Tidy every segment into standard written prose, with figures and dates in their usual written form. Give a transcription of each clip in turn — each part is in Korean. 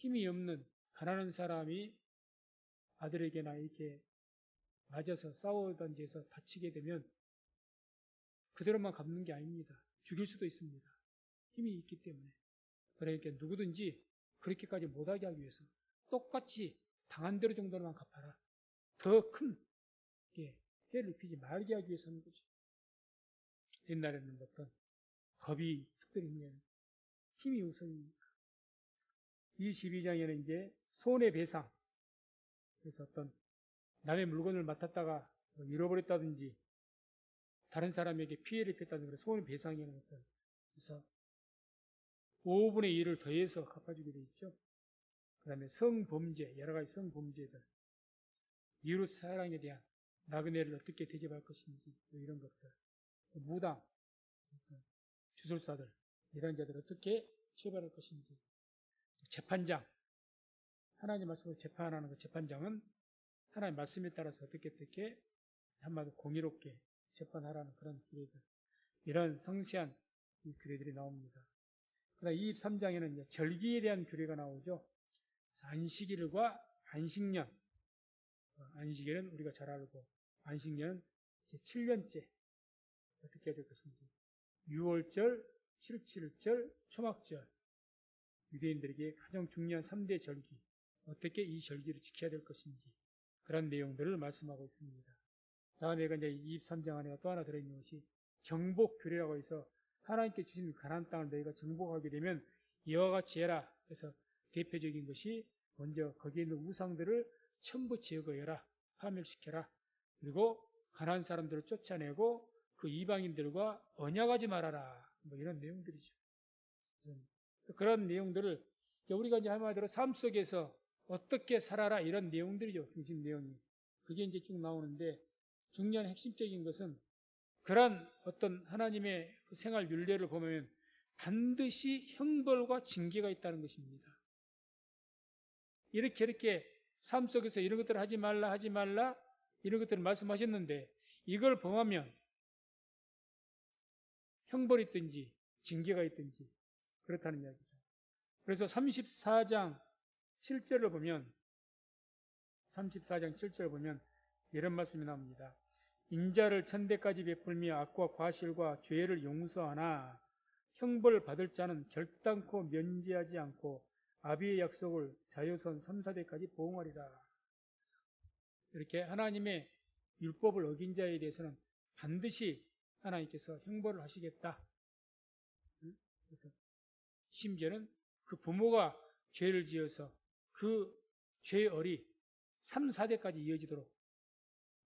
힘이 없는 가난한 사람이 아들에게나 이렇게 맞아서 싸우던 데서 다치게 되면 그대로만 갚는 게 아닙니다. 죽일 수도 있습니다. 힘이 있기 때문에. 그러니까 누구든지 그렇게까지 못하게 하기 위해서 똑같이 당한 대로 정도로만 갚아라. 더 큰 해를 입히지 말게 하기 위해서 하는 거죠. 옛날에는 어떤 겁이 특별히 힘이 우선이니까. 22장에는 이제 손해배상. 그래서 어떤 남의 물건을 맡았다가 잃어버렸다든지 다른 사람에게 피해를 입혔다든지 손해배상이라는 어떤 그래서 5분의 1을 더해서 갚아주게 돼 있죠. 그 다음에 성범죄, 여러 가지 성범죄들, 이웃 사랑에 대한 나그네를 어떻게 대접할 것인지 이런 것들, 무당, 주술사들 이런 자들 어떻게 처벌할 것인지, 재판장, 하나님 말씀으로 재판하는 그 재판장은 하나님 말씀에 따라서 어떻게 한마디로 공의롭게 재판하라는 그런 규례들, 이런 상세한 이 규례들이 나옵니다. 그다음 23장에는 절기에 대한 규례가 나오죠. 안식일과 안식년, 안식일은 우리가 잘 알고 안식년은 제 7년째 어떻게 해야 될 것인지, 6월절, 7.7절, 초막절, 유대인들에게 가장 중요한 3대 절기, 어떻게 이 절기를 지켜야 될 것인지 그런 내용들을 말씀하고 있습니다. 다음에 이제 23장 안에 또 하나 들어있는 것이 정복규례라고 해서 하나님께 주신 가나안 땅을 너희가 정복하게 되면 이와 같이 해라. 그래서 대표적인 것이 먼저 거기에 있는 우상들을 전부 제거해라, 파멸시켜라. 그리고 가나안 사람들을 쫓아내고 그 이방인들과 언약하지 말아라. 뭐 이런 내용들이죠. 그런 내용들을 우리가 이제 한마디로 삶 속에서 어떻게 살아라 이런 내용들이죠. 중심 내용이. 그게 이제 쭉 나오는데 중요한 핵심적인 것은 그런 어떤 하나님의 그 생활 율례를 보면 반드시 형벌과 징계가 있다는 것입니다. 이렇게 삶 속에서 이런 것들을 하지 말라 이런 것들을 말씀하셨는데 이걸 범하면 형벌이 있든지 징계가 있든지 그렇다는 이야기죠. 그래서 34장 7절을 보면 34장 7절을 보면 이런 말씀이 나옵니다. 인자를 천대까지 베풀며 악과 과실과 죄를 용서하나 형벌 받을 자는 결단코 면제하지 않고 아비의 약속을 자손 3, 4대까지 보응하리라. 이렇게 하나님의 율법을 어긴 자에 대해서는 반드시 하나님께서 형벌을 하시겠다. 그래서 심지어는 그 부모가 죄를 지어서 그 죄열이 3, 4대까지 이어지도록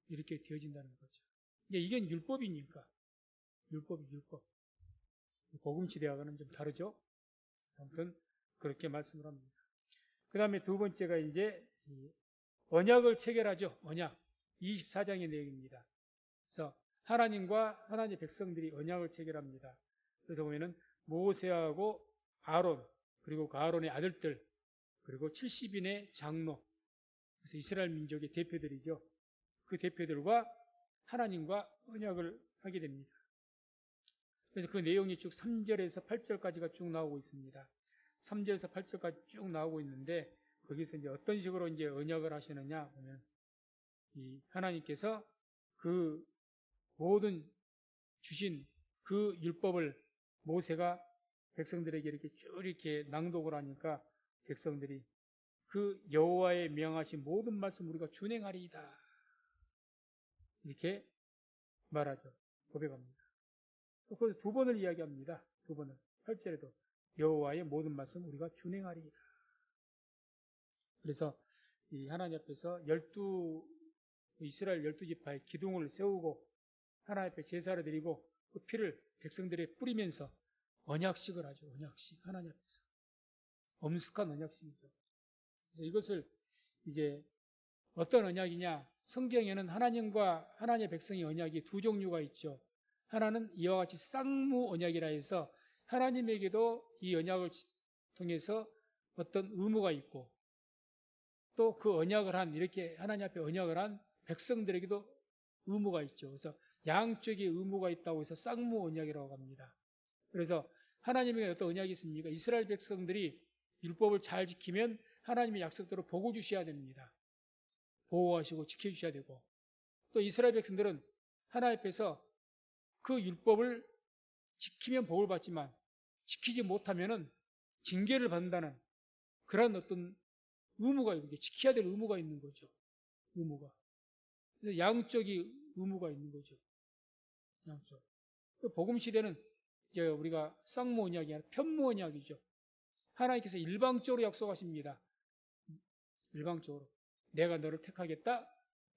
이렇게 되어진다는 거죠. 이제 이건 율법이니까. 율법. 복음 시대하고는 좀 다르죠. 아무튼 그렇게 말씀을 합니다. 그 다음에 두 번째가 이제 언약을 체결하죠. 언약. 24장의 내용입니다. 그래서 하나님과 하나님의 백성들이 언약을 체결합니다. 그래서 보면은 모세하고 아론, 그리고 그 아론의 아들들, 그리고 70인의 장로, 그래서 이스라엘 민족의 대표들이죠. 그 대표들과 하나님과 언약을 하게 됩니다. 그래서 그 내용이 쭉 3절에서 8절까지가 쭉 나오고 있습니다. 3절에서 8절까지 쭉 나오고 있는데 거기서 이제 어떤 식으로 이제 언약을 하시느냐 보면 이 하나님께서 그 모든 주신 그 율법을 모세가 백성들에게 이렇게 쭉 이렇게 낭독을 하니까 백성들이 그 여호와의 명하신 모든 말씀 우리가 준행하리이다. 이렇게 말하죠. 고백합니다. 또 거기서 두 번을 이야기합니다. 두 번을. 8절에도 여호와의 모든 말씀 우리가 준행하리이다. 그래서 이 하나님 앞에서 이스라엘 12지파의 기둥을 세우고 하나님 앞에 제사를 드리고 그 피를 백성들에 뿌리면서 언약식을 하죠. 언약식. 하나님 앞에서. 엄숙한 언약식이죠. 그래서 이것을 이제 어떤 언약이냐? 성경에는 하나님과 하나님의 백성의 언약이 두 종류가 있죠. 하나는 이와 같이 쌍무 언약이라 해서 하나님에게도 이 언약을 통해서 어떤 의무가 있고 또 그 언약을 한 이렇게 하나님 앞에 언약을 한 백성들에게도 의무가 있죠. 그래서 양쪽에 의무가 있다고 해서 쌍무 언약이라고 합니다. 그래서 하나님에게 어떤 언약이 있습니까? 이스라엘 백성들이 율법을 잘 지키면 하나님의 약속대로 복을 주셔야 됩니다. 보호하시고 지켜주셔야 되고, 또 이스라엘 백성들은 하나님 앞에서 그 율법을 지키면 복을 받지만 지키지 못하면 징계를 받는다는 그런 어떤 의무가 있는 게, 지켜야 될 의무가 있는 거죠. 의무가. 그래서 양쪽이 의무가 있는 거죠. 양쪽. 복음 시대는 이제 우리가 쌍무 언약이 아니라 편무 언약이죠. 하나님께서 일방적으로 약속하십니다. 일방적으로. 내가 너를 택하겠다.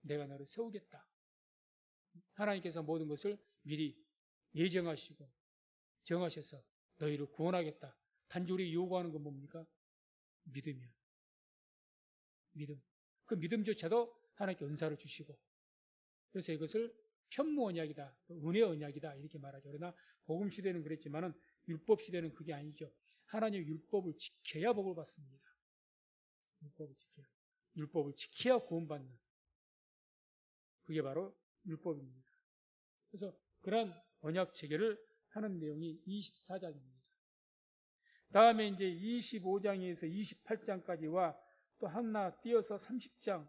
내가 너를 세우겠다. 하나님께서 모든 것을 미리 예정하시고 정하셔서 너희를 구원하겠다. 단지 우리 요구하는 건 뭡니까? 믿음이야. 믿음. 그 믿음조차도 하나님께 은사를 주시고, 그래서 이것을 편무 언약이다, 은혜 언약이다 이렇게 말하죠. 그러나 복음 시대는 그랬지만은 율법 시대는 그게 아니죠. 하나님의 율법을 지켜야 복을 받습니다. 율법을 지켜야 구원받는, 그게 바로 율법입니다. 그래서 그러한 언약 체계를 하는 내용이 24장입니다. 다음에 이제 25장에서 28장까지와 또 하나 띄어서 30장,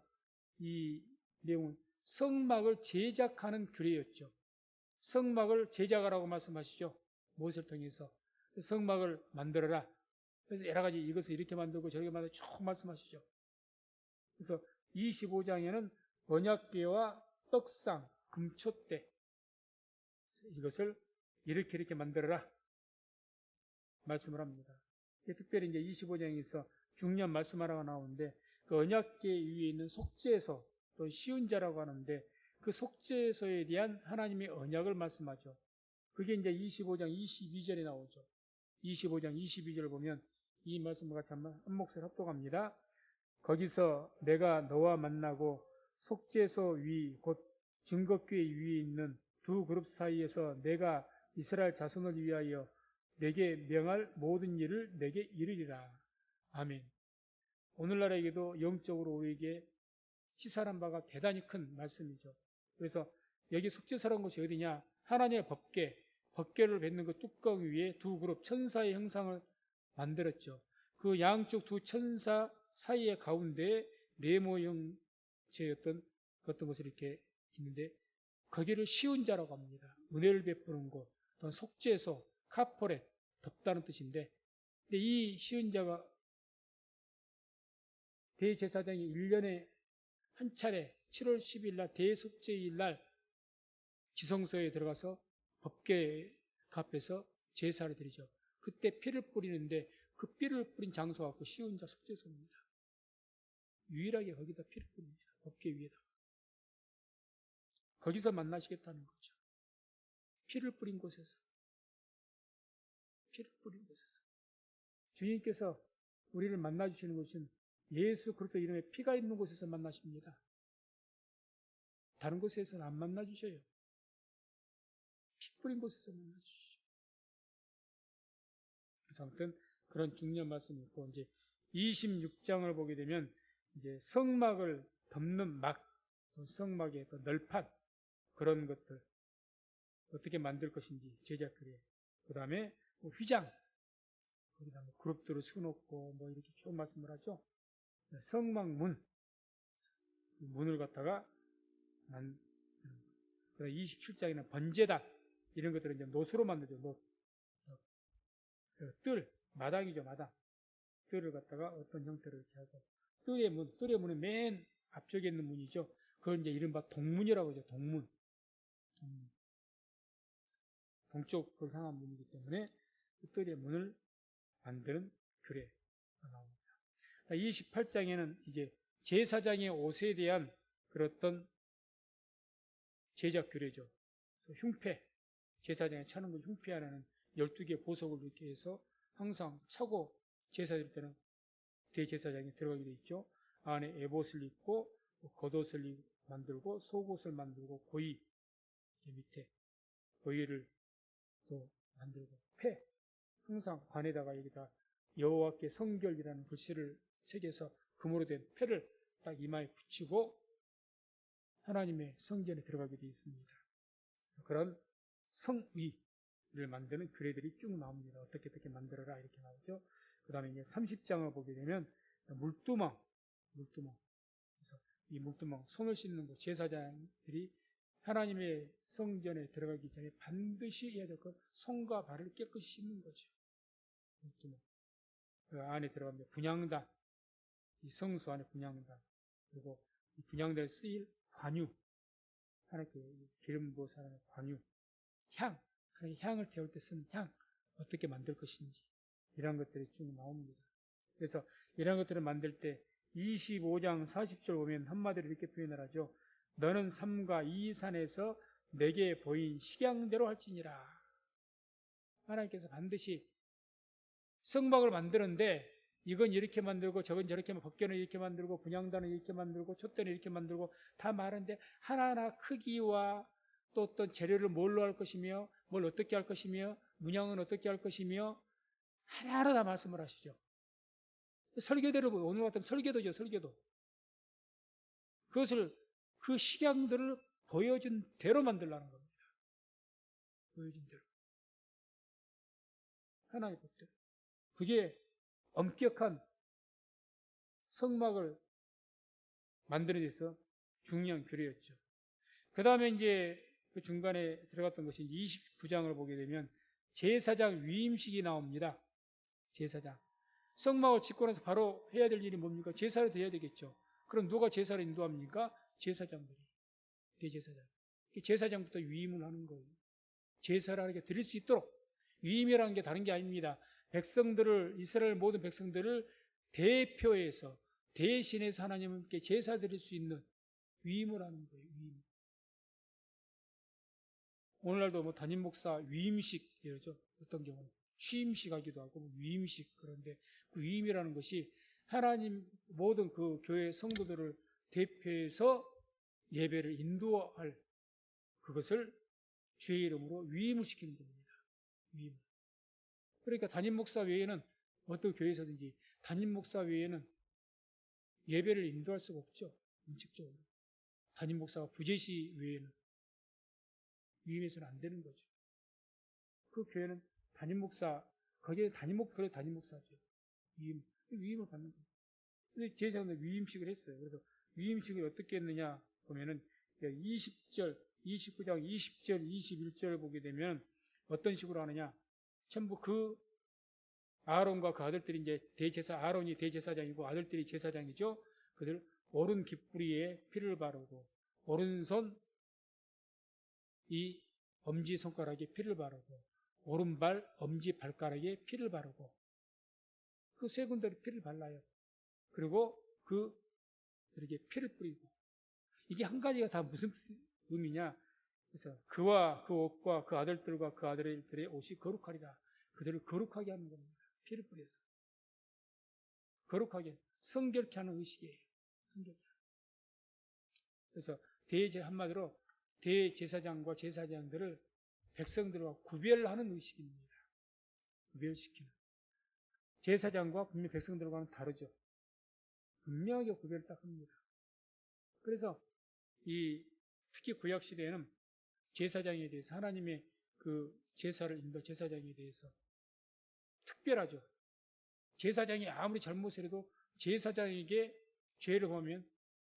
이 내용은 성막을 제작하는 규례였죠. 성막을 제작하라고 말씀하시죠. 모세를 통해서 성막을 만들어라. 그래서 여러 가지 이것을 이렇게 만들고 저렇게 만들고 쭉 말씀하시죠. 그래서 25장에는 언약궤와 떡상, 금촛대, 이것을 이렇게 만들어라 말씀을 합니다. 특별히 이제 25장에서 중요한 말씀 하나가 나오는데, 그 언약궤 위에 있는 속죄소, 또 시운자라고 하는데, 그 속죄소에 대한 하나님의 언약을 말씀하죠. 그게 이제 25장 22절에 나오죠. 25장 22절을 보면 이 말씀과 같이 한 목소리 합독합니다. 거기서 내가 너와 만나고 속죄소 위 곧 증거궤 위에 있는 두 그룹 사이에서 내가 이스라엘 자손을 위하여 내게 명할 모든 일을 내게 이르리라. 아멘. 오늘날에게도 영적으로 우리에게 시사한 바가 대단히 큰 말씀이죠. 그래서 여기 속죄소라는 것이 어디냐? 하나님의 법궤를 뱉는 그 뚜껑 위에 두 그룹 천사의 형상을 만들었죠. 그 양쪽 두 천사 사이의 가운데에 네모 형체의 어떤 것이 이렇게 있는데, 거기를 시운자라고 합니다. 은혜를 베푸는 곳, 또는 속죄소, 카포렛, 덮다는 뜻인데, 근데 이 시운자가 대제사장이 1년에 한 차례 7월 10일 날 대속죄일 날 지성소에 들어가서 법궤 앞에서 제사를 드리죠. 그때 피를 뿌리는데, 그 피를 뿌린 장소가 그 시운자 속죄소입니다. 유일하게 거기다 피를 뿌립니다. 법궤 위에다가. 거기서 만나시겠다는 거죠. 피를 뿌린 곳에서. 피를 뿌린 곳에서. 주님께서 우리를 만나주시는 곳은 예수 그리스도 이름에 피가 있는 곳에서 만나십니다. 다른 곳에서는 안 만나주셔요. 피 뿌린 곳에서 만나주시죠. 그래서 아무튼 그런 중요한 말씀이 있고, 이제 26장을 보게 되면 이제 성막을 덮는 막, 성막의 또 널판, 그런 것들 어떻게 만들 것인지 제작 규례, 그 다음에 뭐 휘장, 거기다 뭐 그룹들을 수놓고 뭐 이렇게 쭉 말씀을 하죠. 성막문, 문을 갖다가 27장에는 번제단, 이런 것들을 이제 노수로 만들죠. 뜰, 마당이죠, 마당. 뜰을 갖다가 어떤 형태로 이렇게 하고, 뜰의 문은 맨 앞쪽에 있는 문이죠. 그걸 이제 이른바 동문이라고 하죠. 동문. 동쪽을 향한 문이기 때문에 그 뜰의 문을 만드는 규례가 나옵니다. 28장에는 이제 제사장의 옷에 대한 그런 제작 규례죠. 흉패, 제사장이 차는 건 흉패 안에는 12개 보석을 이렇게 해서 항상 차고 제사 드릴 때는 대제사장이 들어가게 돼 있죠. 안에 에봇을 입고 겉옷을 만들고 속옷을 만들고 고이 밑에 고이를 또 만들고, 패 항상 관에다가 여기다 여호와께 성결이라는 글씨를 새겨서 금으로 된 패를 딱 이마에 붙이고 하나님의 성전에 들어가게 되어 있습니다. 그래서 그런 성의를 만드는 규례들이 쭉 나옵니다. 어떻게 만들어라 이렇게 나오죠. 그 다음에 이제 30장을 보게 되면 물두멍. 그래서 이 물두멍, 손을 씻는 거, 제사장들이 하나님의 성전에 들어가기 전에 반드시 해야 될 것, 손과 발을 깨끗이 씻는 거죠. 물두멍. 그 안에 들어가면 분향단, 이 성수 안에 분향단, 그리고 이 분향단에 쓰일 관유, 하나님께 기름 부어 사는 관유, 향, 향을 태울 때 쓰는 향, 어떻게 만들 것인지, 이런 것들이 쭉 나옵니다. 그래서 이런 것들을 만들 때 25장 40절 보면 한마디로 이렇게 표현을 하죠. 너는 삼가 이 산에서 내게 보인 식양대로 할지니라. 하나님께서 반드시 성막을 만드는데 이건 이렇게 만들고 저건 저렇게, 법궤는 이렇게 만들고 분향단은 이렇게 만들고 촛대는 이렇게 만들고 다 말하는데 하나하나 크기와 또 어떤 재료를 뭘로 할 것이며 뭘 어떻게 할 것이며 문양은 어떻게 할 것이며 하나하나 다 말씀을 하시죠. 설계대로, 오늘 같은 설계도죠. 설계도. 그것을, 그 식양들을 보여준 대로 만들라는 겁니다. 보여준 대로. 하나의 법대로. 그게 엄격한 성막을 만드는 데서 중요한 교례였죠. 그 다음에 이제 그 중간에 들어갔던 것이 29장을 보게 되면 제사장 위임식이 나옵니다. 제사장. 성막을 짓고 나서 바로 해야 될 일이 뭡니까? 제사를 드려야 되겠죠. 그럼 누가 제사를 인도합니까? 제사장들이. 대제사장. 제사장부터 위임을 하는 거예요. 제사를 하게 드릴 수 있도록. 위임이라는 게 다른 게 아닙니다. 백성들을, 이스라엘 모든 백성들을 대표해서, 대신해서 하나님께 제사 드릴 수 있는 위임을 하는 거예요. 위임. 오늘날도 뭐 담임 목사 위임식 이러죠. 어떤 경우는 취임식 하기도 하고 위임식. 그런데 그 위임이라는 것이 하나님 모든 그 교회 성도들을 대표해서 예배를 인도할 그것을 주의 이름으로 위임을 시키는 겁니다. 위임. 그러니까 담임 목사 외에는 어떤 교회에서든지 담임 목사 외에는 예배를 인도할 수가 없죠. 원칙적으로. 담임 목사가 부재시 외에는 위임해서는 안 되는 거죠. 그 교회는 담임 목사, 거기에 그래 담임 목사죠. 위임을 받는 거예요. 근데 제사장은 위임식을 했어요. 그래서 위임식을 어떻게 했느냐 보면은 20절, 29장 20절, 21절을 보게 되면 어떤 식으로 하느냐. 전부 그 아론과 그 아들들이 이제 아론이 대제사장이고 아들들이 제사장이죠. 그들 오른 깃뿌리에 피를 바르고 오른손 이 엄지손가락에 피를 바르고 오른발 엄지 발가락에 피를 바르고 그 세 군데로 피를 발라요. 그리고 이렇게 피를 뿌리고 이게 한 가지가 다 무슨 의미냐. 그래서 그와 그 옷과 그 아들들과 그 아들들의 옷이 거룩하리라. 그들을 거룩하게 하는 겁니다. 피를 뿌려서 거룩하게 성결케 하는 의식이에요. 성결케. 그래서 한마디로 대제사장과 제사장들을 백성들과 구별하는 의식입니다. 구별시키는. 제사장과 분명히 백성들과는 다르죠. 분명하게 구별을 딱 합니다. 그래서 특히 구약 시대에는 제사장에 대해서 하나님의 그 제사를 인도 제사장에 대해서 특별하죠. 제사장이 아무리 잘못을 해도 제사장에게 죄를 보면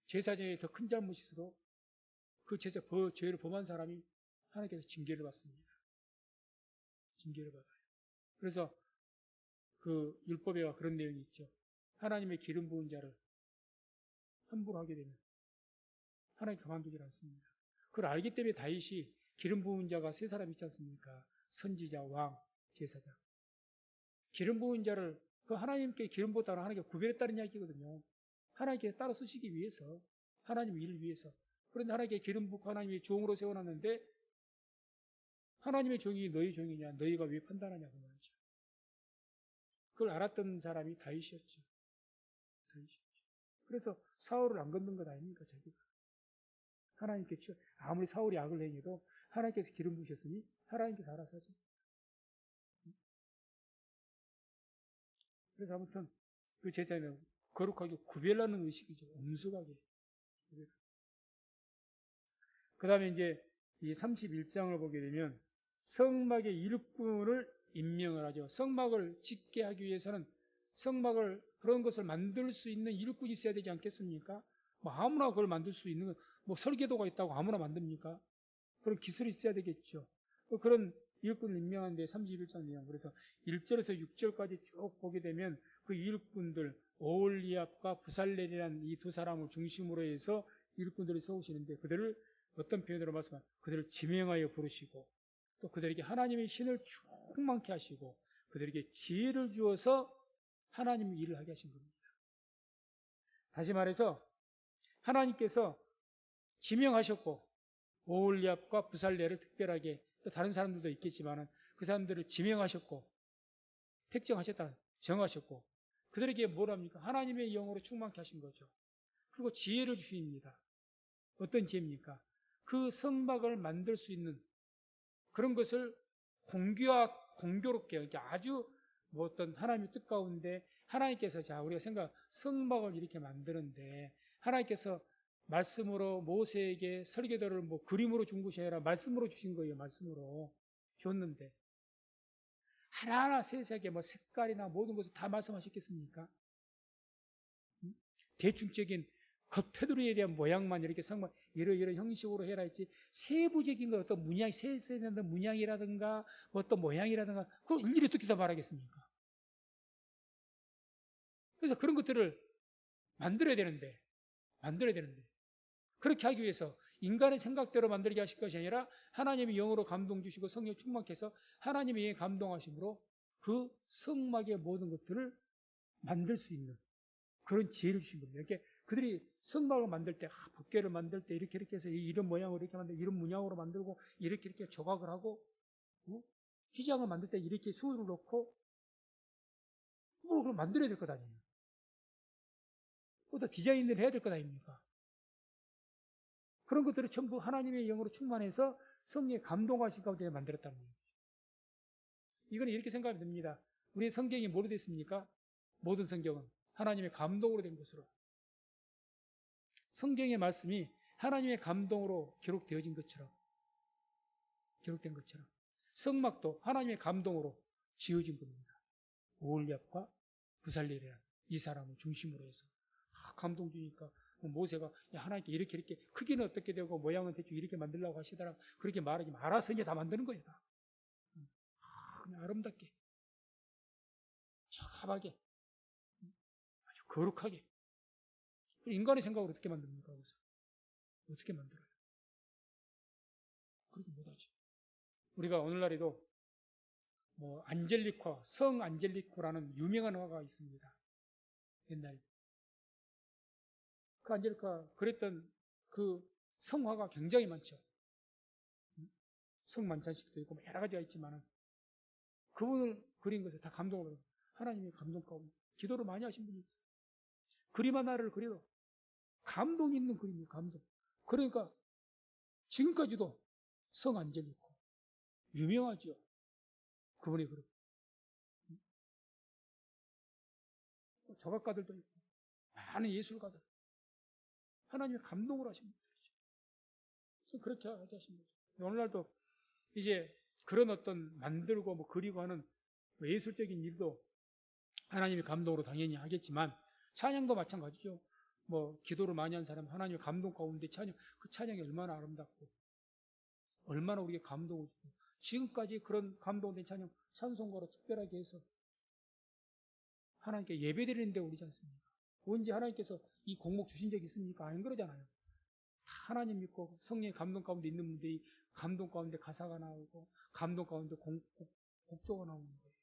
제사장이 더 큰 잘못이 있어도 그 죄를 범한 사람이 하나님께서 징계를 받습니다. 징계를 받아요. 그래서 그 율법에 그런 내용이 있죠. 하나님의 기름 부은 자를 함부로 하게 되면 하나님 가만두질 않습니다. 그걸 알기 때문에 다윗이 기름 부은 자가 세 사람 있지 않습니까? 선지자, 왕, 제사장. 기름 부은 자를 그 하나님께 기름 부었다는 하나님께 구별했다는 이야기거든요. 하나님께 따로 쓰시기 위해서, 하나님 일을 위해서. 그런데 하나님께 기름 붓고 하나님의 종으로 세워놨는데 하나님의 종이 너희 종이냐? 너희가 왜 판단하냐? 그 말이죠. 그걸 알았던 사람이 다윗이었죠. 그래서 사울을 안 건든 것 아닙니까? 자기가. 하나님께 아무리 사울이 악을 행해도 하나님께서 기름 부으셨으니 하나님께서 알아서 하죠. 그래서 아무튼 그 제자는 거룩하게 구별하는 의식이죠. 엄숙하게. 그 다음에 이제 이 31장을 보게 되면 성막의 일꾼을 임명을 하죠. 성막을 짓게 하기 위해서는 성막을 그런 것을 만들 수 있는 일꾼이 있어야 되지 않겠습니까? 뭐 아무나 그걸 만들 수 있는 뭐 설계도가 있다고 아무나 만듭니까? 그런 기술이 있어야 되겠죠. 그런 일꾼을 임명하는데 31장 내용. 그래서 1절에서 6절까지 쭉 보게 되면 그 일꾼들 오홀리압과 부살렐이라는 이 두 사람을 중심으로 해서 일꾼들이 세우시는데 그들을 어떤 표현으로 말씀하면 그들을 지명하여 부르시고 또 그들에게 하나님의 신을 충만케 하시고 그들에게 지혜를 주어서 하나님의 일을 하게 하신 겁니다. 다시 말해서 하나님께서 지명하셨고 오홀리압과 부살렐을 특별하게 또 다른 사람들도 있겠지만 그 사람들을 지명하셨고 택정하셨다 정하셨고 그들에게 뭐랍니까? 하나님의 영으로 충만케 하신 거죠. 그리고 지혜를 주십니다. 어떤 지혜입니까? 그 성막을 만들 수 있는 그런 것을 공교롭게 아주 뭐 어떤 하나님의 뜻 가운데 하나님께서 자 우리가 성막을 이렇게 만드는데 하나님께서 말씀으로 모세에게 설계도를 뭐 그림으로 준 것이 아니라 말씀으로 주신 거예요. 말씀으로 줬는데 하나하나 세세하게 뭐 색깔이나 모든 것을 다 말씀하셨겠습니까? 대충적인 겉테두리에 대한 모양만 이렇게 성막 이런 형식으로 해라 했지 세부적인 것 어떤 세세한 문양이라든가 어떤 모양이라든가 그걸 일일이 어떻게 다 말하겠습니까? 그래서 그런 것들을 만들어야 되는데 그렇게 하기 위해서 인간의 생각대로 만들게 하실 것이 아니라 하나님의 영으로 감동 주시고 성령 충만케 해서 하나님의 영에 감동하심으로 그 성막의 모든 것들을 만들 수 있는 그런 지혜를 주신 겁니다. 이렇게 그들이 성막을 만들 때, 법궤를 만들 때 이렇게 해서 이런 모양으로 이렇게 만들고 이런 문양으로 만들고 이렇게 조각을 하고 휘장을 만들 때 이렇게 수를 놓고 그걸 만들어야 될 것 아니에요. 또 디자인을 해야 될 것 아닙니까? 그런 것들을 전부 하나님의 영으로 충만해서 성령의 감동하신 가운데 만들었다는 거죠. 이거는 이렇게 생각하면 됩니다. 우리 성경이 뭐로 되어 있습니까? 모든 성경은 하나님의 감동으로 된 것으로. 성경의 말씀이 하나님의 감동으로 기록된 것처럼 성막도 하나님의 감동으로 지어진 겁니다. 오홀리압과 부살렐이라는 이 사람을 중심으로 해서 감동 주니까 모세가 하나님께 이렇게 크기는 어떻게 되고 모양은 대충 이렇게 만들려고 하시더라. 그렇게 말하지 말아서 이제 다 만드는 거예요. 그냥 아름답게 적합하게 아주 거룩하게 인간의 생각으로 어떻게 만듭니까? 그래서 어떻게 만들어요? 그렇게 못하지. 우리가 오늘날에도 뭐 안젤리코, 성 안젤리코라는 유명한 화가 있습니다. 옛날 그 안젤리카 그랬던 그 성화가 굉장히 많죠. 성만찬식도 있고 여러 가지가 있지만은 그분을 그린 것에 다 감동을 받고 하나님의 감동 가운데 기도를 많이 하신 분이 있어요. 그림 하나를 그려도 감동 있는 그림이에요. 감동. 그러니까 지금까지도 성 안젤리코 유명하죠. 그분이 그리고 조각가들도 있고 많은 예술가들 하나님의 감동을 하신 분들이죠. 그렇게 하신 거죠. 오늘날도 이제 그런 어떤 만들고 뭐 그리고 하는 예술적인 일도 하나님의 감동으로 당연히 하겠지만 찬양도 마찬가지죠. 뭐 기도를 많이 한 사람 하나님의 감동 가운데 그 찬양이 얼마나 아름답고 얼마나 우리에게 감동을 주고 지금까지 그런 감동된 찬송가로 특별하게 해서 하나님께 예배드리는 데 오르지 않습니까? 언제 하나님께서 이 곡목 주신 적 있습니까? 아닌 그러잖아요. 다 하나님 믿고 성령의 감동 가운데 있는 분들이 감동 가운데 가사가 나오고 감동 가운데 곡조가 나오는 거예요.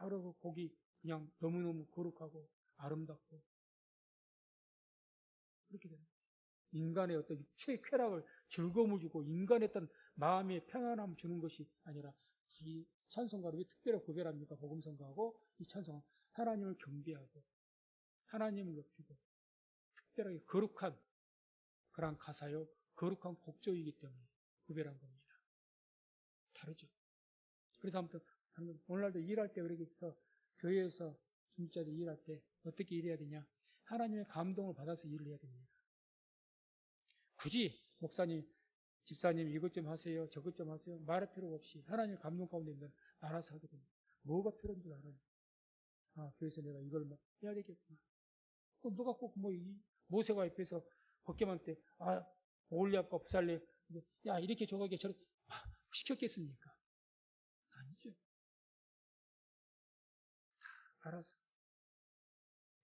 그리고 곡이 그냥 너무너무 거룩하고 아름답고 그렇게 되는 거죠. 인간의 어떤 육체의 쾌락을 즐거움을 주고 인간의 어떤 마음의 평안함을 주는 것이 아니라 이 찬송가를 왜 특별히 구별합니까? 복음성가하고 이 찬송은 하나님을 경배하고 하나님을 높이고 특별하게 거룩한 그런 가사요 거룩한 곡조이기 때문에 구별한 겁니다. 다르죠. 그래서 아무튼 오늘날도 일할 때 그러겠어. 교회에서 중직자들 일할 때 어떻게 일해야 되냐? 하나님의 감동을 받아서 일을 해야 됩니다. 굳이 목사님, 집사님 이것 좀 하세요, 저것 좀 하세요 말할 필요 없이 하나님의 감동 가운데 있는 알아서 하게 됩니다. 뭐가 필요한 줄 알아요. 그래서 내가 이걸 뭐 해야 되겠구나. 누가 꼭 모세가 옆에서 벗겨만 때, 올리압과 부살레, 야, 이렇게 저렇게 저렇게 시켰겠습니까? 아니죠. 알아서.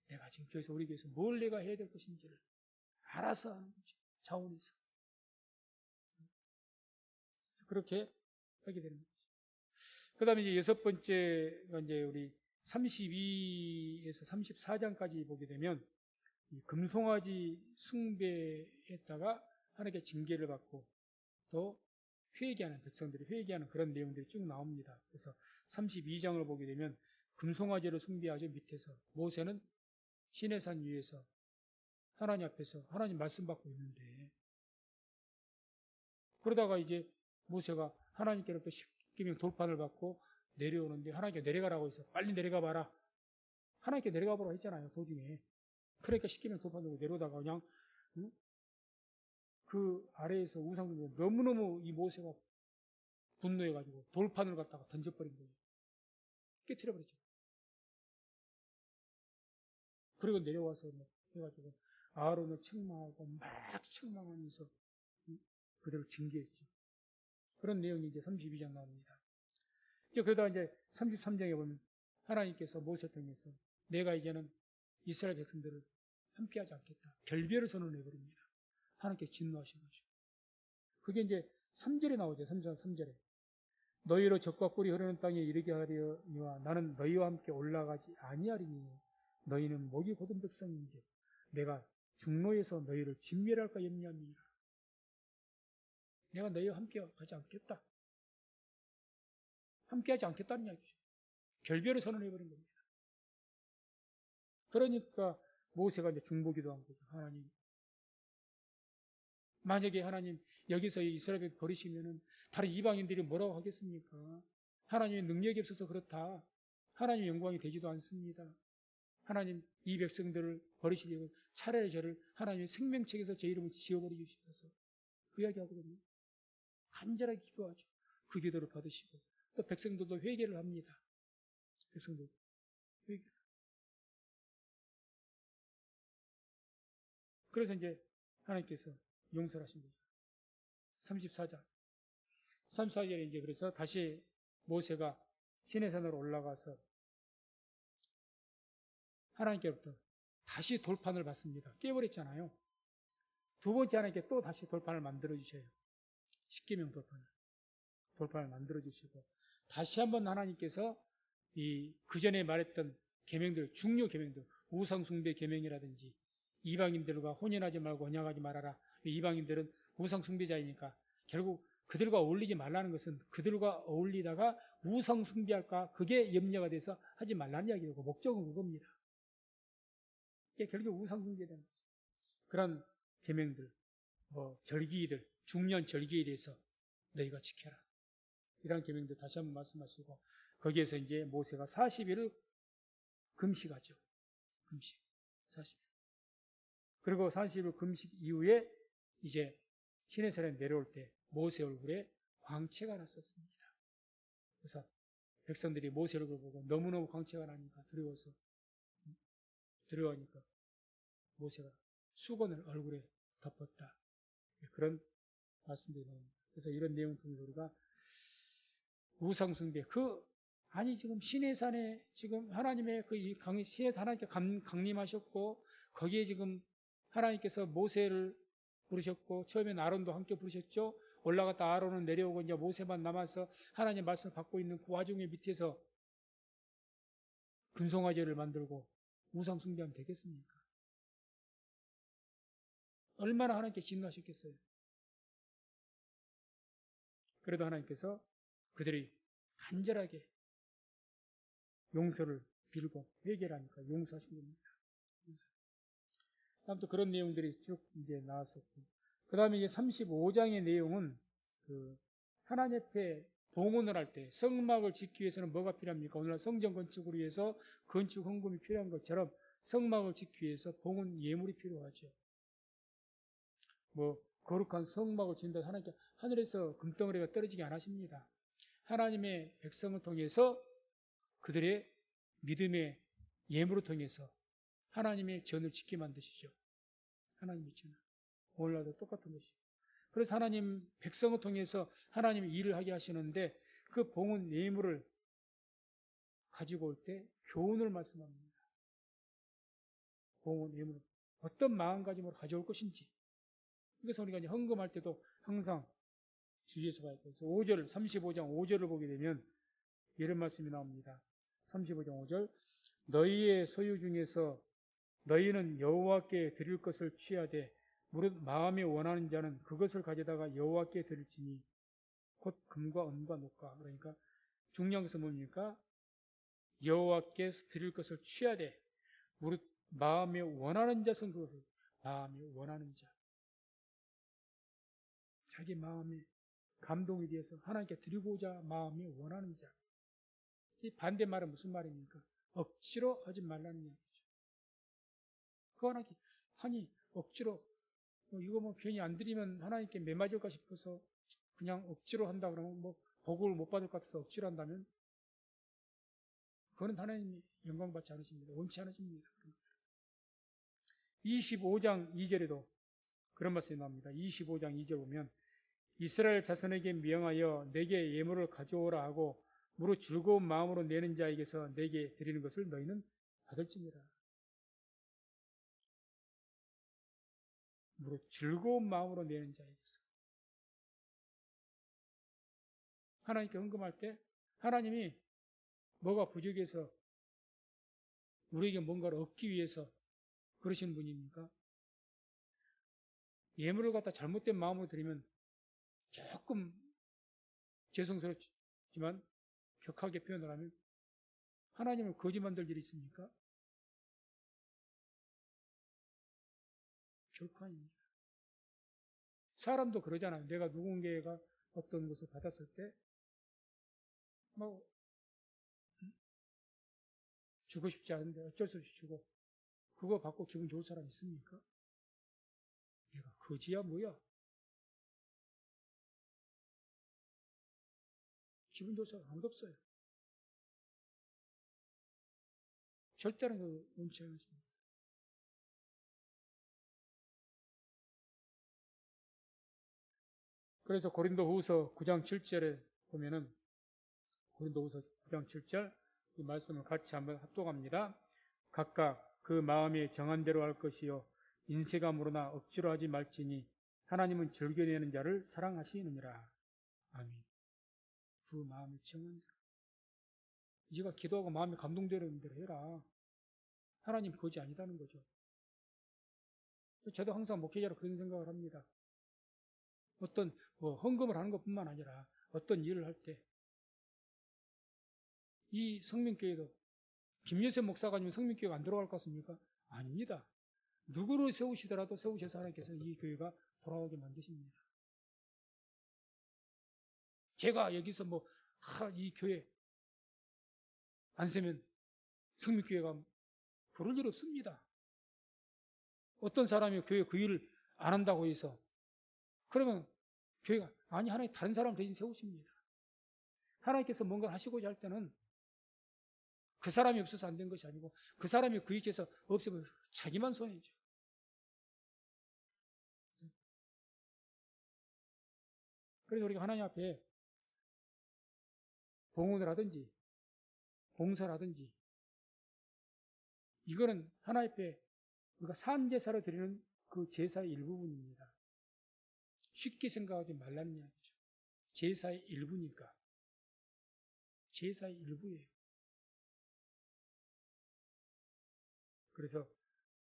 내가 지금 교회에서 우리 교회에서 뭘 내가 해야 될 것인지를 알아서 하는 거죠. 자원에서. 그렇게 하게 되는 거죠. 그 다음에 이제 6번째가 이제 우리 32에서 34장까지 보게 되면 이 금송아지 숭배했다가 하나님께 징계를 받고 또 회개하는 백성들이 회개하는 그런 내용들이 쭉 나옵니다. 그래서 32장을 보게 되면 금송아지를 숭배하죠. 밑에서 모세는 시내산 위에서 하나님 앞에서 하나님 말씀 받고 있는데 그러다가 이제 모세가 하나님께로부터 십계명 돌판을 받고 내려오는데 하나님께 내려가라고 해서 빨리 내려가 봐라. 하나님께 내려가 보라고 했잖아요. 도중에. 그러니까 십계명 돌판 들고 내려오다가 그냥 그 아래에서 우상을 너무너무 이 모세가 분노해가지고 돌판을 갖다가 던져버린 거예요. 깨트려버렸죠. 그리고 내려와서 해가지고 아론을 책망하고 막 책망하면서 그대로 징계했죠. 그런 내용이 이제 32장 나옵니다. 이제 그러다 이제 33장에 보면 하나님께서 모세 통해서 내가 이제는 이스라엘 백성들을 함께하지 않겠다. 결별을 선언해버립니다. 하나님께 진노하셔가지고. 그게 이제 3절에 나오죠. 3절에. 너희로 적과 꿀이 흐르는 땅에 이르게 하려니와 나는 너희와 함께 올라가지 아니하리니 너희는 목이 곧은 백성인지 내가 중노에서 너희를 진멸할까 염려합니다. 내가 너희와 함께 하지 않겠다. 함께 하지 않겠다는 이야기죠. 결별을 선언해버린 겁니다. 그러니까 모세가 이제 중보기도 한 거죠. 하나님. 만약에 하나님 여기서 이스라엘 버리시면은 다른 이방인들이 뭐라고 하겠습니까? 하나님의 능력이 없어서 그렇다. 하나님의 영광이 되지도 않습니다. 하나님 이 백성들을 버리시려면 차라리 저를 하나님의 생명책에서 제 이름을 지워버리시옵소서. 그 이야기 하거든요. 간절하게 기도하죠. 그 기도를 받으시고 또 백성들도 회개를 합니다. 백성들 회개. 그래서 이제 하나님께서 용서를 하신 거죠. 34장. 34절에 이제 그래서 다시 모세가 시내산으로 올라가서 하나님께로부터 다시 돌판을 받습니다. 깨버렸잖아요. 두 번째 하나님께 또 다시 돌판을 만들어 주셔요. 십계명 돌판을 만들어 주시고 다시 한번 하나님께서 그 전에 말했던 계명들, 중요 계명들, 우상 숭배 계명이라든지 이방인들과 혼인하지 말고 언약하지 말아라. 이방인들은 우상 숭배자이니까 결국 그들과 어울리지 말라는 것은 그들과 어울리다가 우상 숭배할까 그게 염려가 돼서 하지 말라는 이야기고 목적은 그겁니다. 이게 결국 우상 숭배되는 거죠. 그런 계명들, 절기들, 중요한 절기에 대해서 너희가 지켜라. 이런 계명들 다시 한번 말씀하시고 거기에서 이제 모세가 40일을 금식하죠. 금식 40일. 그리고 40일 금식 이후에 이제 시내산에 내려올 때 모세 얼굴에 광채가 났었습니다. 그래서 백성들이 모세 얼굴을 보고 너무너무 광채가 나니까 두려워하니까 모세가 수건을 얼굴에 덮었다. 그런 말씀들이 나옵니다. 그래서 이런 내용 통해서 우리가 우상숭배, 지금 시내산에 지금 하나님의 시내산 하나님께 강림하셨고, 거기에 지금 하나님께서 모세를 부르셨고, 처음엔 아론도 함께 부르셨죠. 올라갔다 아론은 내려오고, 이제 모세만 남아서 하나님 말씀을 받고 있는 그 와중에 밑에서 금송아지를 만들고 우상숭배하면 되겠습니까? 얼마나 하나님께 진노하셨겠어요? 그래도 하나님께서 그들이 간절하게 용서를 빌고 회개를 하니까 용서하신 겁니다. 다음 또 그런 내용들이 쭉 이제 나왔었고, 그 다음에 이제 35장의 내용은 하나님 앞에 봉헌을 할 때 성막을 짓기 위해서는 뭐가 필요합니까? 오늘날 성전 건축을 위해서 건축 헌금이 필요한 것처럼 성막을 짓기 위해서 봉헌 예물이 필요하죠. 거룩한 성막을 짓는다 하나님께 하늘에서 금덩어리가 떨어지게 안 하십니다. 하나님의 백성을 통해서 그들의 믿음의 예물을 통해서 하나님의 전을 짓게 만드시죠. 하나님의 전을. 오늘날도 똑같은 것이죠. 그래서 하나님 백성을 통해서 하나님의 일을 하게 하시는데 그 봉헌 예물을 가지고 올 때 교훈을 말씀합니다. 봉헌 예물을 어떤 마음가짐으로 가져올 것인지. 그래서 우리가 이제 헌금할 때도 항상 주의해서 봐야 돼요. 5절, 35장 5절을 보게 되면 이런 말씀이 나옵니다. 35장 5절 너희의 소유 중에서 너희는 여호와께 드릴 것을 취하되 무릇 마음에 원하는 자는 그것을 가져다가 여호와께 드릴지니 곧 금과 은과 녹과. 그러니까 중요한 것은 뭡니까? 여호와께 드릴 것을 취하되 무릇 마음에 원하는 자는 그것을. 마음에 원하는 자, 자기 마음에 감동에 대해서 하나님께 드리고자 마음에 원하는 자. 이 반대말은 무슨 말입니까? 억지로 하지 말라는 얘기죠. 그 하나님 억지로 이거 뭐 괜히 안 드리면 하나님께 매 맞을까 싶어서 그냥 억지로 한다 그러면 뭐 복을 못 받을 것 같아서 억지로 한다면 그거는 하나님이 영광 받지 않으십니다. 원치 않으십니다. 25장 2절에도 그런 말씀이 나옵니다. 25장 2절 보면 이스라엘 자손에게 명하여 내게 예물을 가져오라 하고 무릇 즐거운 마음으로 내는 자에게서 내게 드리는 것을 너희는 받을지니라. 무릇 즐거운 마음으로 내는 자에게서. 하나님께 헌금할 때 하나님이 뭐가 부족해서 우리에게 뭔가를 얻기 위해서 그러신 분입니까? 예물을 갖다 잘못된 마음으로 드리면 조금 죄송스럽지만 격하게 표현을 하면 하나님을 거짓 만들 일이 있습니까? 결코 아닙니다. 사람도 그러잖아요. 내가 누군가가 어떤 것을 받았을 때 뭐 주고 싶지 않은데 어쩔 수 없이 주고 그거 받고 기분 좋을 사람 있습니까? 내가 거지야 뭐야? 기분 좋을 사람 아무도 없어요. 절대로 원치 않습니다. 그래서 고린도후서 9장 7절에 보면은 고린도후서 9장 7절 이 말씀을 같이 한번 합독합니다. 각각 그 마음에 정한 대로 할 것이요 인색함으로나 억지로 하지 말지니 하나님은 즐겨내는 자를 사랑하시느니라. 아멘. 그 마음에 정한 대로. 네가 기도하고 마음에 감동되는 대로 해라. 하나님 거지 아니다는 거죠. 저도 항상 목회자로 그런 생각을 합니다. 어떤 헌금을 하는 것뿐만 아니라 어떤 일을 할 때 이 성민교회도 김여세 목사가 아니면 성민교회가 안 들어갈 것 같습니까? 아닙니다. 누구를 세우시더라도 세우셔서 하나님께서 이 교회가 돌아오게 만드십니다. 제가 여기서 이 교회 안 세면 성민교회가 그럴 일 없습니다. 어떤 사람이 교회 그 일을 안 한다고 해서 그러면 교회가 아니 하나님 다른 사람 대신 세우십니다. 하나님께서 뭔가 하시고자 할 때는 그 사람이 없어서 안 된 것이 아니고 그 사람이 그 위치에서 없으면 자기만 손해죠. 그래서 우리가 하나님 앞에 봉헌을 하든지 봉사를 하든지 이거는 하나님 앞에 우리가 산제사로 드리는 그 제사의 일부분입니다. 쉽게 생각하지 말라는 이야기죠. 제사의 일부니까. 제사의 일부예요. 그래서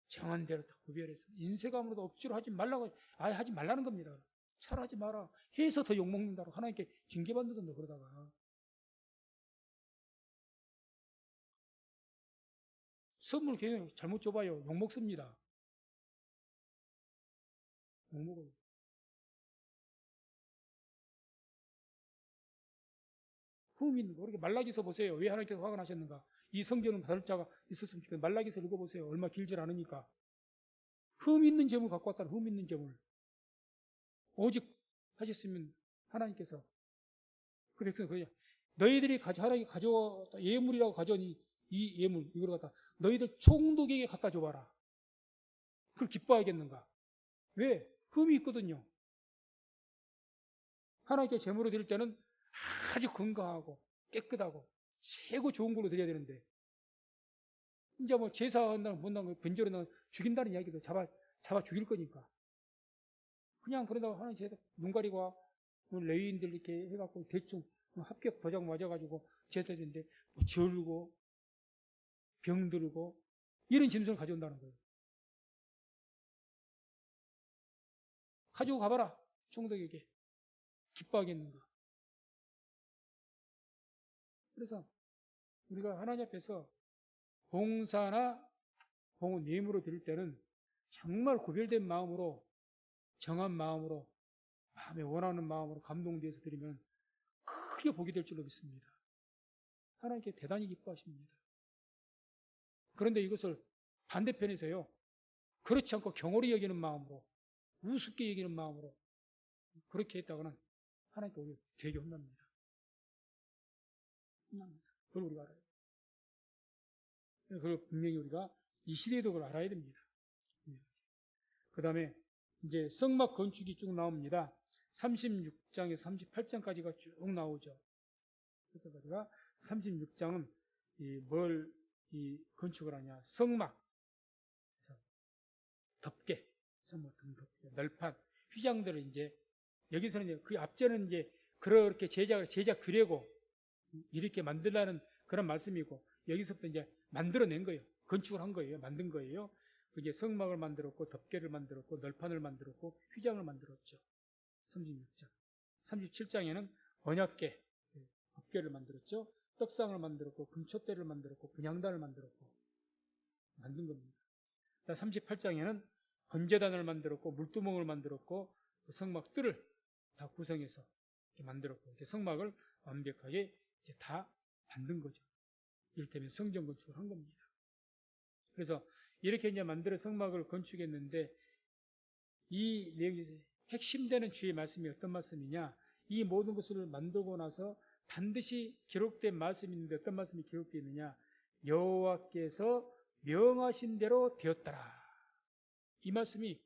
정한 대로 다 구별해서 인색함으로도 억지로 하지 말라고 아예 하지 말라는 겁니다. 차라리 하지 마라. 해서 더 욕먹는다고 하나님께 징계받는다 그러다가 선물 그냥 잘못 줘봐요. 욕먹습니다. 욕먹어요. 흠 있는 거. 그렇게 말라기서 보세요. 왜 하나님께서 화가 나셨는가? 이 성경은 받을 자가 있었으면 좋겠는데 말라기서 읽어보세요. 얼마 길질 않으니까. 흠 있는 점을 갖고 왔다는 흠 있는 점을. 오직 하셨으면 하나님께서 그래 너희들이 하나님 가져와 예물이라고 가져온 이 예물 이걸 갖다 너희들 총독에게 갖다 줘봐라. 그걸 기뻐하겠는가? 왜? 흠이 있거든요. 하나님께 제물을 드릴 때는 아주 건강하고 깨끗하고 최고 좋은 걸로 드려야 되는데, 이제 뭐 제사한다는 못난 거 변절한다는 죽인다는 이야기도 잡아 죽일 거니까. 그냥 그러다가 하나님 제사 눈 가리고 레위인들 이렇게 해갖고 대충 합격 도장 맞아가지고 제사인데 뭐 절고 병들고 이런 짐승을 가져온다는 거예요. 가지고 가봐라. 총독에게. 기뻐하겠는가? 그래서 우리가 하나님 앞에서 봉사나 봉헌 예물을 드릴 때는 정말 구별된 마음으로, 정한 마음으로, 마음에 원하는 마음으로 감동되어서 드리면 크게 복이 될 줄로 믿습니다. 하나님께 대단히 기뻐하십니다. 그런데 이것을 반대편에서요, 그렇지 않고 경홀히 여기는 마음으로, 우습게 여기는 마음으로 그렇게 했다가는 하나님께 오히려 되게 혼납니다. 혼납니다. 그걸 우리가 알아요. 그걸 분명히 우리가 이 시대에도 그걸 알아야 됩니다. 그 다음에 이제 성막 건축이 쭉 나옵니다. 36장에서 38장까지가 쭉 나오죠. 그래서 36장은 뭘 건축을 하냐. 성막. 그래서 덮개. 성막 덮개. 널판. 휘장들을 이제, 여기서는 이제 그 앞전은 이제 그렇게 제작 규례고 이렇게 만들라는 그런 말씀이고, 여기서부터 이제 만들어낸 거예요. 건축을 한 거예요. 만든 거예요. 그게 성막을 만들었고, 덮개를 만들었고, 널판을 만들었고, 휘장을 만들었죠. 36장. 37장에는 언약궤, 덮개를 만들었죠. 떡상을 만들었고, 금촛대를 만들었고, 분향단을 만들었고, 만든 겁니다. 38장에는 번제단을 만들었고, 물두멍을 만들었고, 그 성막 뜰을 다 구성해서 이렇게 만들었고, 이렇게 성막을 완벽하게 이제 다 만든 거죠. 이를테면 성전 건축을 한 겁니다. 그래서 이렇게 이제 만들어 성막을 건축했는데, 이 내용이 핵심되는 주의 말씀이 어떤 말씀이냐? 이 모든 것을 만들고 나서 반드시 기록된 말씀이 있는데, 어떤 말씀이 기록되어 있느냐? 여호와께서 명하신 대로 되었더라. 이 말씀이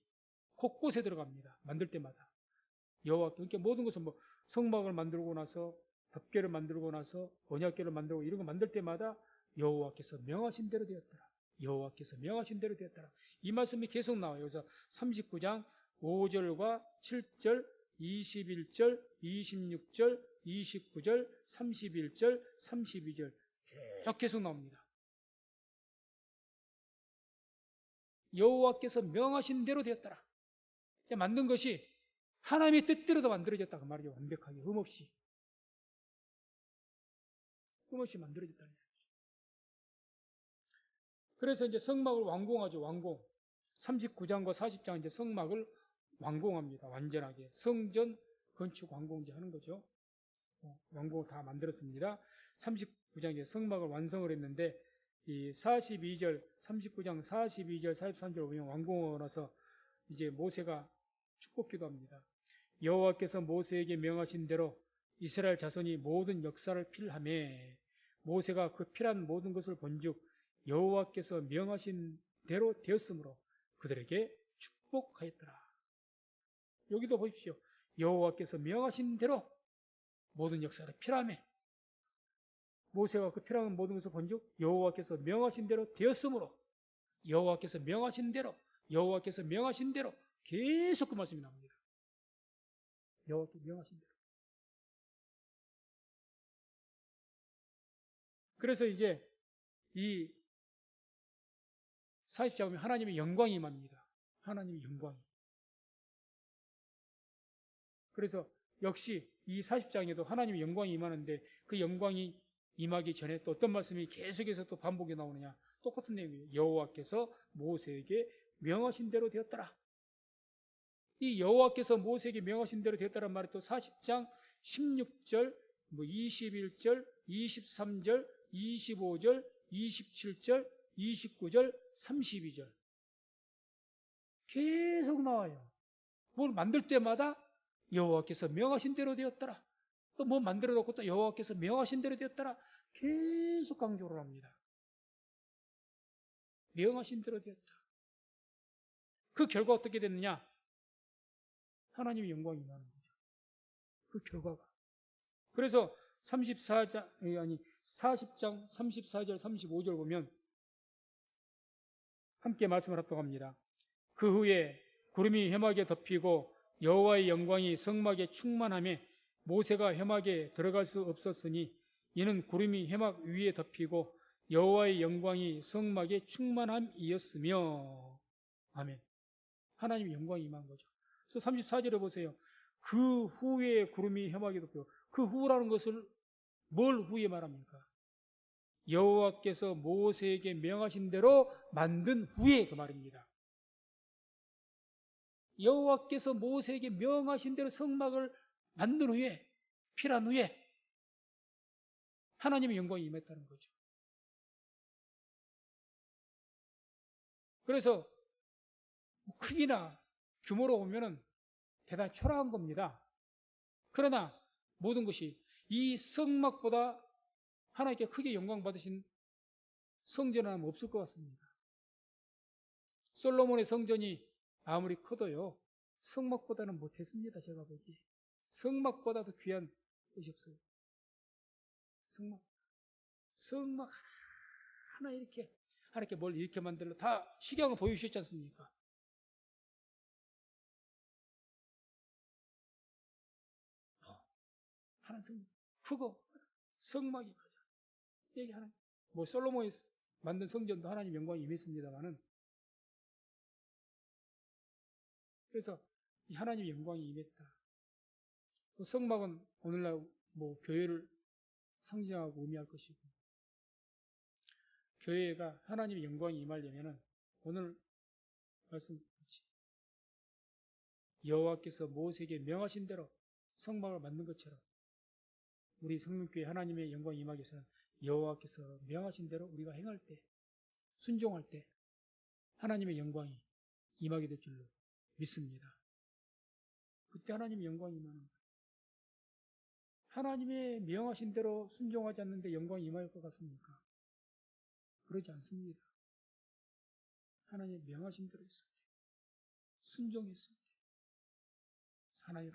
곳곳에 들어갑니다. 만들 때마다. 여호와께, 그러니까 모든 것을 뭐 성막을 만들고 나서, 덮개를 만들고 나서, 언약궤를 만들고 이런 거 만들 때마다 여호와께서 명하신 대로 되었더라. 여호와께서 명하신 대로 되었더라. 이 말씀이 계속 나와요. 그래서 39장 5절과 7절, 21절, 26절, 29절, 31절, 32절 쭉 계속 나옵니다. 여호와께서 명하신 대로 되었더라. 만든 것이 하나님의 뜻대로도 만들어졌다 그 말이죠. 완벽하게 흠없이 만들어졌다는 얘기죠. 그래서 이제 성막을 완공하죠. 완공. 39장과 40장 이제 성막을 완공합니다. 완전하게 성전 건축 완공제 하는 거죠. 완공을 다 만들었습니다. 39장에 성막을 완성을 했는데, 이 42절, 39장 42절, 43절 보면 완공을 해서 이제 모세가 축복기도 합니다. 여호와께서 모세에게 명하신 대로 이스라엘 자손이 모든 역사를 필하매, 모세가 그 필한 모든 것을 본즉 여호와께서 명하신 대로 되었으므로 그들에게 축복하였더라. 여기도 보십시오. 여호와께서 명하신 대로 모든 역사를 필하매, 모세가 그 필요한 모든 것을 본즉 여호와께서 명하신 대로 되었으므로, 여호와께서 명하신 대로, 여호와께서 명하신 대로, 계속 그 말씀이 나옵니다. 여호와께서 명하신 대로. 그래서 이제 이 40장 보면 하나님의 영광이 임합니다. 하나님의 영광이. 그래서 역시 이 40장에도 하나님의 영광이 임하는데, 그 영광이 임하기 전에 또 어떤 말씀이 계속해서 또 반복이 나오느냐? 똑같은 내용이에요. 여호와께서 모세에게 명하신 대로 되었더라. 이 여호와께서 모세에게 명하신 대로 되었다는 말이 또 40장 16절, 21절, 23절, 25절, 27절, 29절, 32절 계속 나와요. 뭘 만들 때마다 여호와께서 명하신 대로 되었더라. 또 뭐 만들어 놓고 또 여호와께서 명하신 대로 되었더라. 계속 강조를 합니다. 명하신 대로 되었다. 그 결과 어떻게 됐느냐? 하나님의 영광이 임하는 거죠. 그 결과가. 그래서 40장 34절 35절 보면 함께 말씀을 합독합니다. 그 후에 구름이 회막에 덮이고 여호와의 영광이 성막에 충만하며 모세가 회막에 들어갈 수 없었으니 이는 구름이 회막 위에 덮이고 여호와의 영광이 성막에 충만함이었으며. 아멘. 하나님의 영광이 임한 거죠. 그래서 34절에 보세요. 그 후에 구름이 회막에 덮이고, 그 후라는 것을 뭘 후에 말합니까? 여호와께서 모세에게 명하신 대로 만든 후에 그 말입니다. 여호와께서 모세에게 명하신 대로 성막을 만든 후에, 필한 후에 하나님의 영광이 임했다는 거죠. 그래서 크기나 규모로 보면은 대단히 초라한 겁니다. 그러나 모든 것이 이 성막보다 하나님께 크게 영광 받으신 성전은 없을 것 같습니다. 솔로몬의 성전이 아무리 커도요, 성막보다는 못했습니다. 제가 보기에. 성막보다도 귀한 것이 없어요. 성막 하나 이렇게, 하나님께 뭘 이렇게 만들려 다 식양을 보여주셨지 않습니까? 하나님 성막 크고 성막이 가자. 얘기하는 뭐 솔로몬이 만든 성전도 하나님 영광이 임했습니다만은, 그래서 이 하나님의 영광이 임했다. 그 성막은 오늘날 뭐 교회를 상징하고 의미할 것이고, 교회가 하나님의 영광이 임하려면은 오늘 말씀 여호와께서 모세에게 명하신 대로 성막을 만든 것처럼 우리 성민교회 하나님의 영광이 임하기 위해서는 여호와께서 명하신 대로 우리가 행할 때, 순종할 때 하나님의 영광이 임하게 될 줄로 믿습니다. 그때 하나님의 영광이 임하는 거예요. 하나님의 명하신 대로 순종하지 않는데 영광이 임할 것 같습니까? 그러지 않습니다. 하나님의 명하신 대로 했을 때, 순종했을 때, 하나님의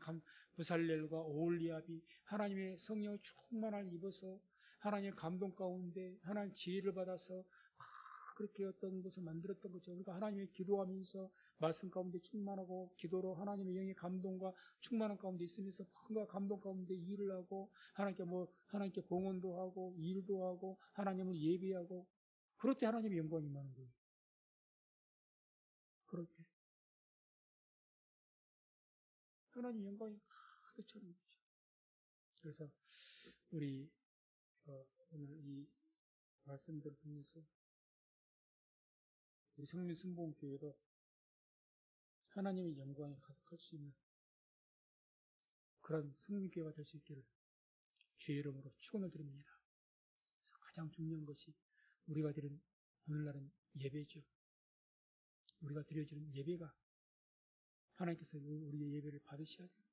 부살렐과 오홀리압이 하나님의 성령을 충만을 입어서 하나님의 감동 가운데 하나님의 지혜를 받아서 그렇게 어떤 것을 만들었던 거죠. 그러니까 하나님의 기도하면서 말씀 가운데 충만하고 기도로 하나님의 영의 감동과 충만한 가운데 있으면서 뭔가 감동 가운데 일을 하고 하나님께 봉헌도 하고 일도 하고 하나님을 예배하고, 그럴 때 하나님의 영광이 임하는 거예요. 그럴 때 하나님의 영광이 가득 차는 거죠. 그래서 우리 오늘 이 말씀들을 통해서 우리 성민승봉교회도 하나님의 영광이 가득할 수 있는 그런 성민교회가 될 수 있기를 주의 이름으로 축원을 드립니다. 그래서 가장 중요한 것이 우리가 드린 오늘날은 예배죠. 우리가 드려지는 예배가 하나님께서 우리의 예배를 받으셔야 돼요.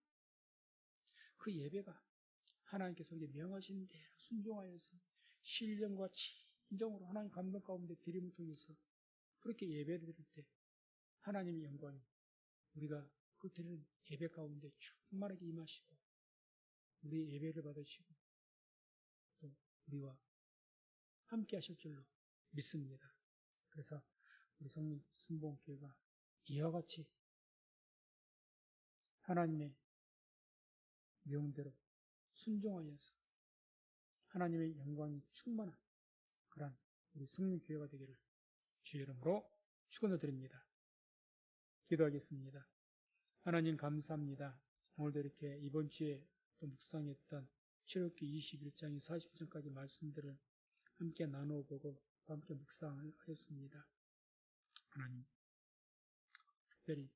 그 예배가 하나님께서 우리에게 명하신 대로 순종하여서 신령과 진정으로 하나님 감동 가운데 드림을 통해서 그렇게 예배를 드릴 때 하나님의 영광이 우리가 그 드리는 예배 가운데 충만하게 임하시고 우리의 예배를 받으시고 또 우리와 함께 하실 줄로 믿습니다. 그래서 우리 성민 순봉교회가 이와 같이 하나님의 명대로 순종하여서 하나님의 영광이 충만한 그런 우리 성민교회가 되기를 주의 이름으로 축원을 드립니다. 기도하겠습니다. 하나님 감사합니다. 오늘도 이렇게 이번 주에 또 묵상했던 출애굽기 21장에 40장까지 말씀들을 함께 나누어보고 함께 묵상을 하였습니다. 하나님, 특별히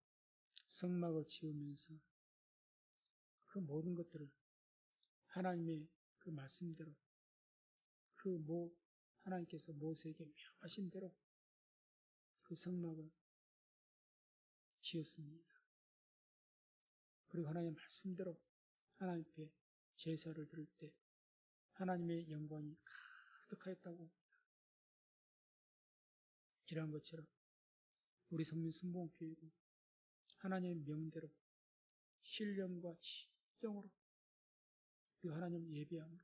성막을 지으면서 그 모든 것들을 하나님의 그 말씀대로 하나님께서 모세에게 명하신 대로 그 성막을 지었습니다. 그리고 하나님의 말씀대로 하나님 앞에 제사를 드릴 때 하나님의 영광이 가득하였다고 합니다. 이러한 것처럼 우리 성민 순복음교회도 하나님의 명대로 신령과 진정으로 그 하나님 예배함으로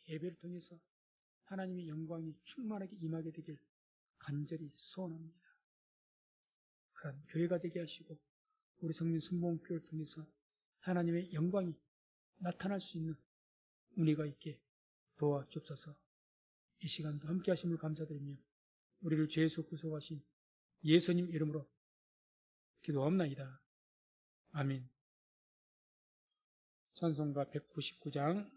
예배를 통해서 하나님의 영광이 충만하게 임하게 되길 간절히 소원합니다. 그런 교회가 되게 하시고 우리 성민 순복음교회를 통해서 하나님의 영광이 나타날 수 있는 은혜가 있게 도와주옵소서. 이 시간도 함께 하심을 감사드리며 우리를 죄에서 구속하신 예수님 이름으로 기도합나이다. 아멘. 찬송가 199장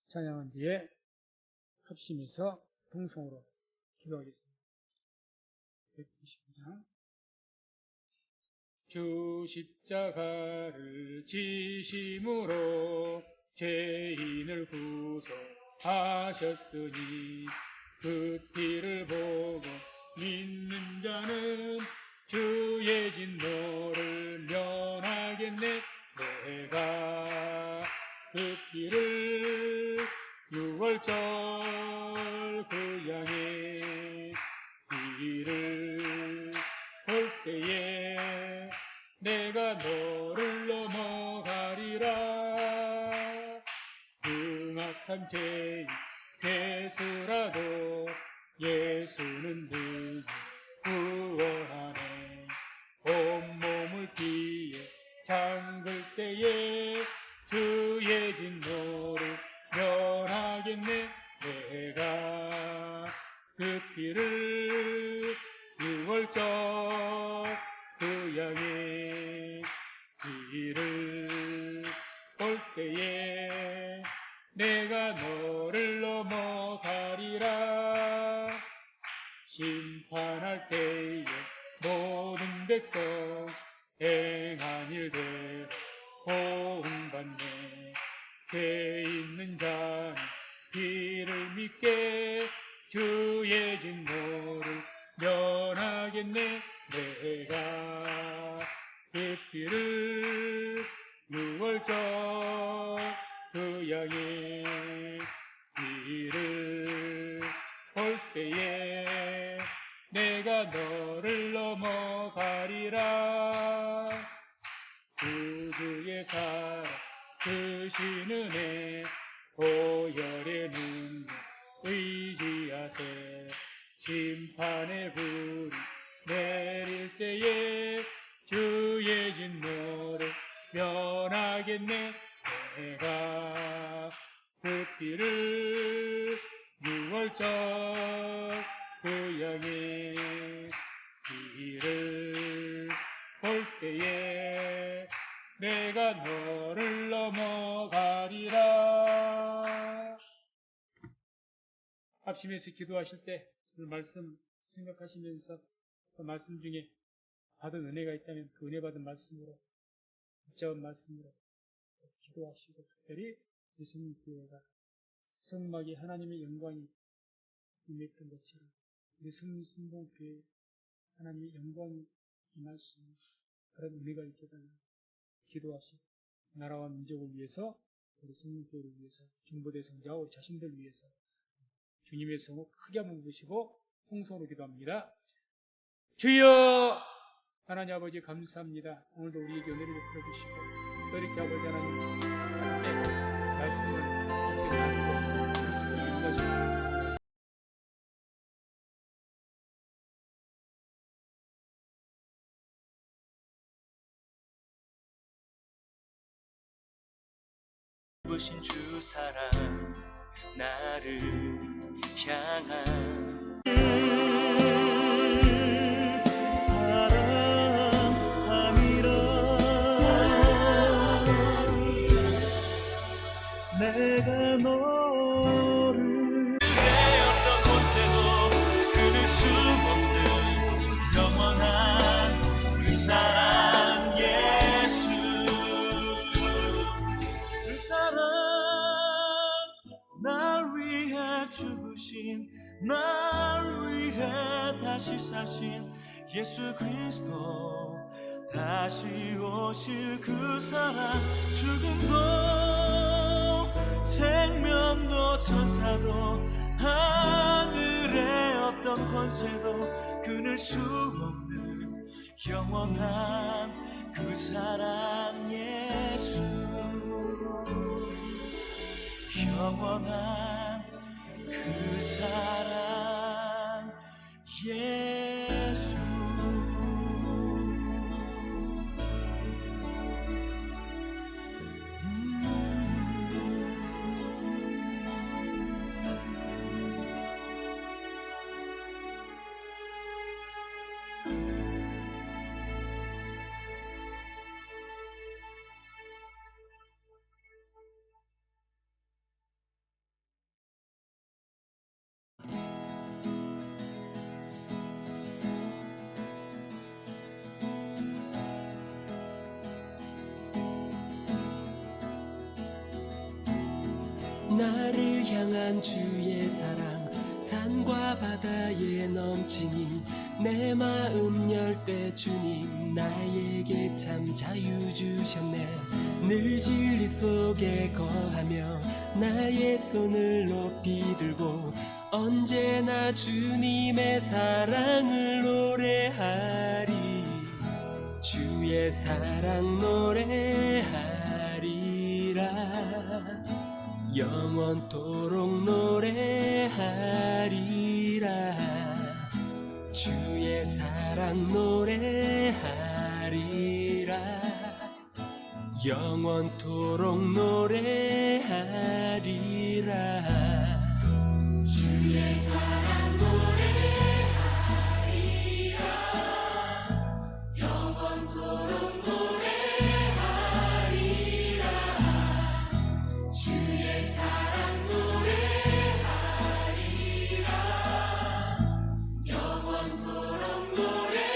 찬양한 뒤에 합심해서 통성으로 기도하겠습니다. 199장 주 십자가를 지심으로 죄인을 구속하셨으니 그 피를 보고 믿는 자는 주의 진노를 면하겠네. 내가 그 피를 6월절 그 양의 피를 볼 때에 내가 너를 넘어가리라. 흉악한 죄인 죄수라도 예수는 늘 구원하네. 온몸을 피에 잠글 때에 주의 진노를 면하겠네. 내가 그 피를 6월절 그 양의 피를 볼 때에 내가 너를 넘어가리라. 심판할 때에 모든 백성 행한 일대로 보응받네. 죄 있는 자는 피를 믿게 주의 진노를 면하겠네. 내가 그 피를 6월절 그 양의 피를 볼 때에 내가 너를 넘어가리라. 구주의 사랑 크신 은혜 보혈의 능력 의지하세. 심판의 불이 내릴 때에 주의 진노를 면하겠네. 내가 그 피를 6월절 그 양의 피를 볼 때에 내가 너를 넘어가리라. 합심해서 기도하실 때 그 말씀 생각하시면서 그 말씀 중에 받은 은혜가 있다면 그 은혜 받은 말씀으로 붙잡은 말씀으로 기도하시고, 특별히 예수님 교회가 성막에 하나님의 영광이 임했던 것처럼 우리 성민 순복음교회에 하나님의 영광이 임할 수 있는 그런 은혜가 있게 달라 기도하시고, 나라와 민족을 위해서, 우리 성민교회를 위해서, 중보대 성자와 우리 자신들 위해서 주님의 성을 크게 한번 부르시고 통성으로 기도합니다. 주여 하나님 아버지 감사합니다. 오늘도 우리에게 은혜를 베풀어 주시고 또 이렇게 아버지 하나님 함께 말씀을 함께 나누고 말씀을 인도하시고 감사합니다. 부신 주 사랑 나를 향한 내가 너를 내 어떤 곳에도 끊을 수 없는 영원한 그 사랑 예수. 그 사랑 날 위해 죽으신, 날 위해 다시 사신 예수 그리스도, 다시 오실 그 사랑, 죽음도 생명도 천사도 하늘의 어떤 권세도 끊을 수 없는 영원한 그 사랑 예수, 영원한 그 사랑 예수. 나를 향한 주의 사랑 산과 바다에 넘치니 내 마음 열 때 주님 나에게 참 자유 주셨네. 늘 진리 속에 거하며 나의 손을 높이 들고 언제나 주님의 사랑을 노래하리. 주의 사랑 노래하리라. 영원토록 노래하리라. 주의 사랑 노래하리라. 영원토록 노래하리라. 주의 사랑 노래하리라. 영원토록 노래하리라. 주의 사랑 노래하리라. 영원토록 노래하리라.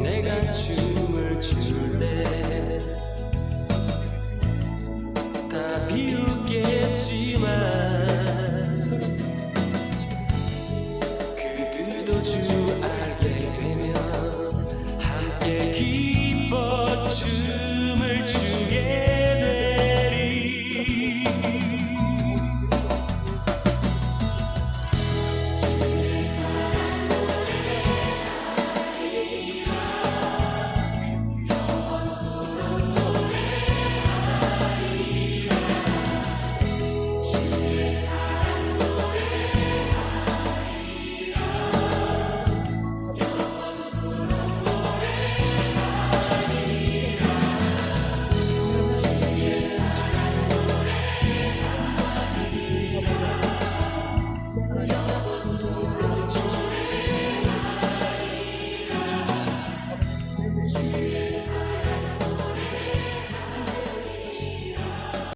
내가 춤을 출 때 다 비웃